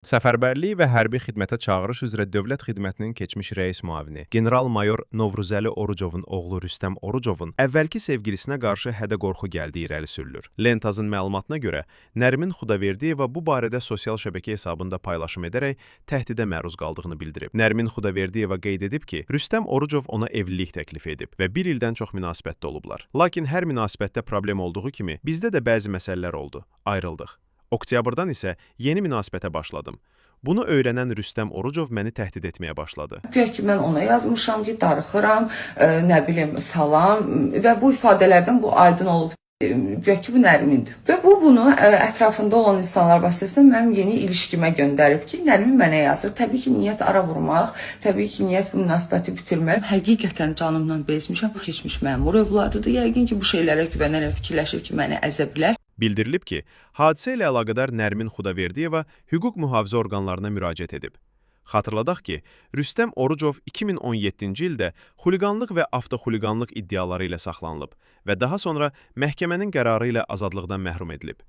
Səfərbərlik və hərbi xidmətə çağırış üzrə Dövlət Xidmətinin keçmiş rəis müavini, general-mayor Novruzəli Orucovun oğlu Rüstəm Orucovun əvvəlki sevgilisinə qarşı hədə-qorxu gəldiyi irəli sürülür. Lentazın məlumatına görə, Nərmin Xudaverdiyeva bu barədə sosial şəbəkə hesabında paylaşım edərək təhdidə məruz qaldığını bildirib. Nərmin Xudaverdiyeva qeyd edib ki, Rüstəm Orucov ona evlilik təklif edib və bir ildən çox münasibətdə olublar. Lakin hər münasibətdə problem olduğu kimi, bizdə də bəzi məsələlər oldu, ayrıldıq. Oktyabrdan isə yeni münasibətə başladım. Bunu öyrənən Rüstəm Orucov məni təhdid etməyə başladı. Güya ki, mən ona yazmışam ki, darıxıram, nə bilim, salam və bu ifadələrdən bu aydın olub. Güya ki, bu Nərmindir. Və bunu ətrafında olan insanlar vasitəsilə mənim yeni ilişkimə göndərib ki, Nərmin mənə yazır. Təbii ki, niyyət ara vurmaq, təbii ki, niyyət bu münasibəti bitirmək. Həqiqətən canımdan bezmişəm. Keçmiş məmur övladıdır. Yəqin ki, bu şeylərə güvənərək fikirləşir ki, məni əzə bilər. Bildirilib ki, hadisə ilə əlaqədar Nərmin Xudaverdiyeva hüquq mühafizə orqanlarına müraciət edib. Xatırladaq ki, Rüstəm Orucov 2017-ci ildə xuliqanlıq və avtoxuliqanlıq iddiaları ilə saxlanılıb və daha sonra məhkəmənin qərarı ilə azadlıqdan məhrum edilib.